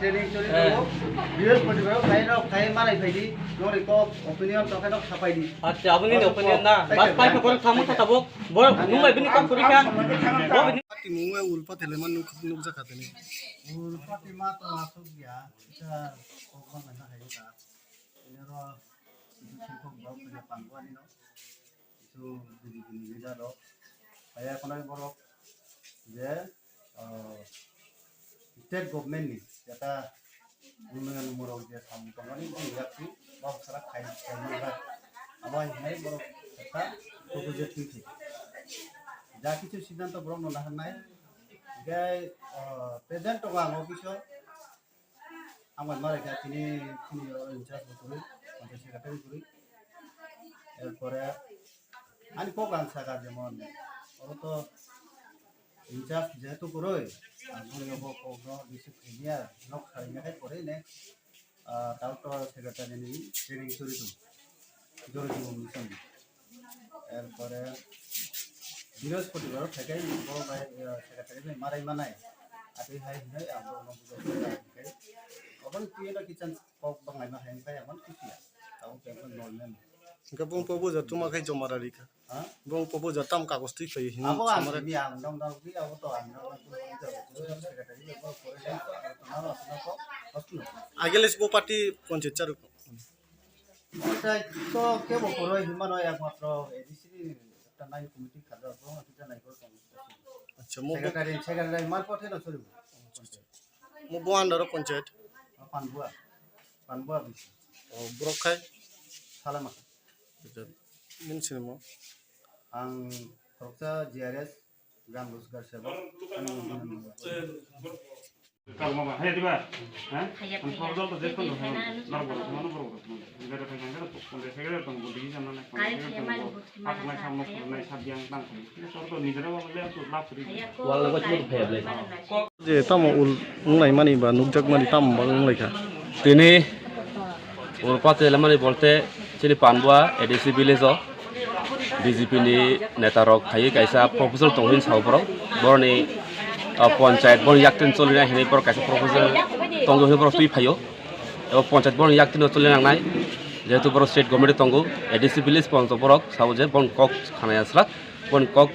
training bৃহস্পতিবার খাই মারাই ফাইদি নরে ক অপিনিয়ন তখন ছাপাই দি আচ্ছা আপনি অপিনিয়ন না বাস পাই ফোন খামু থাকবো বড় নুমাই বিনি কম পরীক্ষা পাতি মুয়ে উলপা তেলেমান নুক জাকাতেনি উলপাতি মা তো আসুক গিয়া এটা কখন না হাইতা এর সংখ্যক বড় করে পাঙ্গুয়ানি ন কিছু বিনি লিডার আয়া কোন বড় যে স্টেট গভর্নমেন্ট নি এটা উন্নয়ন মূলক যে সামগ্রী ইয়াকি বাবসারা খাইনা আবার নাই বড় একটা প্রপোজাল ঠিক যা কিছু সিদ্ধান্ত গ্রহণ না নাই গাই প্রেজেন্ট ওয়া অফিস আমার মারে তিনি ইনচার্জ করি সেক্রেটারি করি এরপরে আমি কোক আনসাকা যেমন ওর তো ইনচার্জ যেহেতু করই আমি কোক ডিসিপ্লিনিয়া নক খাইনাকে করে নে তাও তো সেক্রেটারি নি ট্রেনিং করি তো জরুরি মিশন এরপরে বৃহস্পতিবার থেকে বড় ভাই সেক্রেটারি মারাই মানায় আতি হাই হাই আমরা বুঝাই এখন কি না কিচেন কক বাংলাই মা হাই এখন কিয়া তাও কেমন normal Ka bong proposal tuma kai jomara rika. ha Bong proposal tam kaগজ তুই ফেই হিন abo amara bi am dom dom bi abo to amra secretary বড় করে দেন তোমার আপনার কো আসলো আগেলে সব পার্টি পঞ্চায়েত চারু এটা তো কেবল করই হিমান একমাত্র এডিসি একটা নাই কমিটি খাজা তো এটা নাই করে আচ্ছা মো সেক্রেটারি মার পথে না চলব মো বো আন্ডার পঞ্চায়েত পানবুয়া বিসি ও ব্রক খাই সালামা মিনছিন মো आं प्रक्ता जिआरएस ग्राम रोजगार सेवा kalau mama hai diba ha am sabdol to dekho no narbo mano boro ngara ka ngara to konde segere to bodi jamna na apna samno nai sabyang tang sorto nijera bole to lap ri wala ko chut phebe যে তাম উল উংলাই মানি বা নুকজাক মানি তাম বা উংলাইখা তিনি উরপা তেলেমানি বলতে চিনি পানবুয়া ADC village BJP ni neta rok khai kaisa proposal tonghin saubro borni panchayat বন yaktin চলিনা হেনি পর কাছে প্রপোজাল তঙ্গ হে পর তুই ফাইও এবং পঞ্চায়েত বন yaktin চলি নাংনাই যেহেতু বড় স্টেট গভর্নমেন্ট তঙ্গ এডিসি ভিলেজ পঞ্চায়েত বরক সাবজে বন কক খানায় আসরা বন কক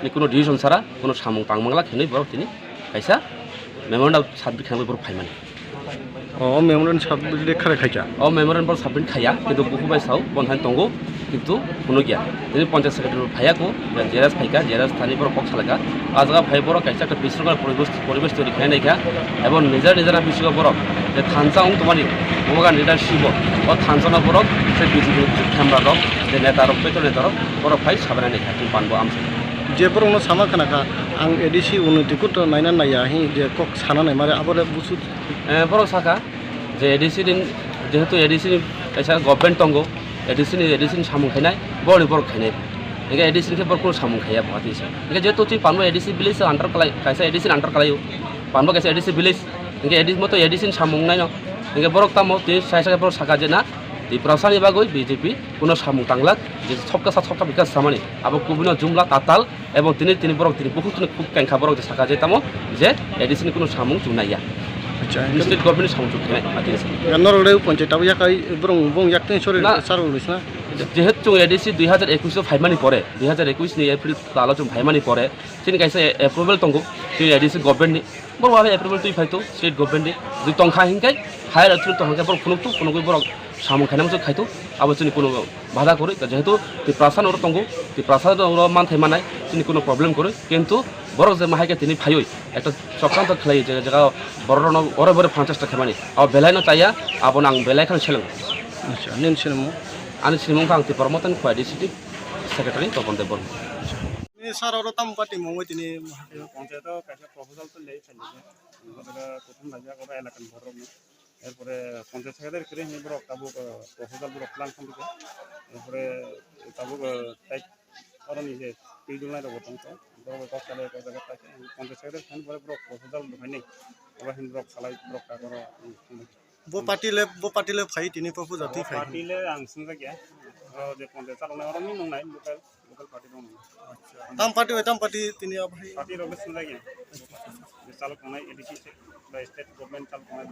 ni কোনো ডিভিশন ছাড়া কোনো সামং তাংমাংলা হেনি বরক তিনি কাইসা মেমোরেন্ডাম সাবমিট খানাই বরক ফাইমানি ও মেমোরেন্ডাম সাবমিট খারে খাইকা ও মেমোরেন্ডাম সাবমিট খাইয়া কিন্তু বহুবাই সাও বনহান তঙ্গ কিন্তু কোনো গিয়া তিনি পঞ্চায়েত সেক্রেটারি ভাইয়াকো জেরাস ফাইকা জেরাস থানি বড় কক সালাকা আজগা ভাই বড় কাইসা একটা বিশৃঙ্খল পরিবেশ তৈরি খাই নাইকা এবং নিজের বিশৃঙ্খল বড় যে থানসাং তোমারি মমগা লিডারশিপ ও থানসনা বড় সে বিজেপি ক্যামেরা রক যে নেতা রক পেতো নেতা রক বড় ভাই সাবানা নাইকা তুমি পানবো আমসে যে বড় সামা খানাকা আং এডিসি উন্নতিকো তো নাইনা নাইয়া হি যে কক সানা নাই মারে আবরে বুসু বড় সাকা যে এডিসি দিন যেহেতু এডিসি কাইসা গভর্নমেন্ট তঙ্গ এডিসিন সামুং খাইনাই বড় বড় খাইনাই এগে এডিসিন কে বড় কোনো সামুং খাইয়া বাতিছে এগে যেহেতু তুই পানবো এডিসি ভিলেজ আন্ডার কালাই কাইসা এডিসিন আন্ডার কালাইও পানবো কাইসা এডিসি ভিলেজ এগে এডিস মতো এডিসিন সামুং নাই ন এগে বড় তামো তুই সাইসা বড় সাকা যে না তুই প্রশাসন বিভাগই বিজেপি কোনো সামুং টাংলাক যে সবকা বিকাশ সামানি আবার কুবিনো জুমলা তাতাল এবং তিনি বড় তিনি বহুত খুব ক্যাংখা বড় যে সাকা যে তামো যে এডিসিন কোনো সামুং চুনাইয়া আচ্ছা স্টেট গভর্নমেন্ট সামুং চুনাই বাতিছে নরলে পঞ্চায়েত আবু ইয়াকাই বরং বং ইয়াকতে সরে সারু লইছনা যেহেতু এডিসি 2021 ফাইমানি পরে 2021 নি এপ্রিল তালো जों ফাইমানি পরে তিনি কাইসা এপ্রুভাল তঙ্গু তিনি এডিসি গভর্নমেন্ট নি বড় ভাবে এপ্রুভাল তুই ফাইতো স্টেট গভর্নমেন্ট নি দুই তংখা হিংকাই হায়ার অথরিটি তংখা বড় কোনো বড় সামু খাইনামসো খাইতো আবার তিনি কোনো বাধা করে যেহেতু তি প্রাসান ওর তঙ্গু তি প্রাসাদ ওর মান থাইমানাই তিনি কোনো প্রবলেম করে কিন্তু বড় যে মাহাইকে তিনি ফাইই একটা চক্রান্ত খেলাই যে জায়গা বড় ওরে বড় 50টা খামানি আর বেলাই না চাইয়া আবন আং বেলাই খান ছেলেন আচ্ছা নিন cinema Ani sinimong kang ti promotan kwa di city secretary to konte bon. সারারও তাম পার্টি মঙ্গই তিনি পঞ্চায়েত কাছে প্রপোজাল তো লেই ফেলেছে প্রথম রাজা করে এলাকার ভরম এরপরে পঞ্চায়েত সেক্রেটারি করে নি বড় কাবু প্রপোজাল বড় প্ল্যান সম্পর্কে এরপরে কাবু তাই কারণ নিজে পিজুলাই রব তংস বড় কষ্টলে কত জায়গা থাকে পঞ্চায়েত সেক্রেটারি ফোন করে বড় প্রপোজাল হয় নাই ওরা হিন বড় খালাই বড় কা করে bo party le phai tini proposal জাতি phai পার্টিলে আং সুন্দর গিয়া যে পঞ্চায়েত চালানো ওরা নি নংনাই লোকাল পার্টি দং tam party tini abhai party রবে সুন্দর গিয়া যে চালক নাই এডিসি বা স্টেট গভর্নমেন্ট চালক নাই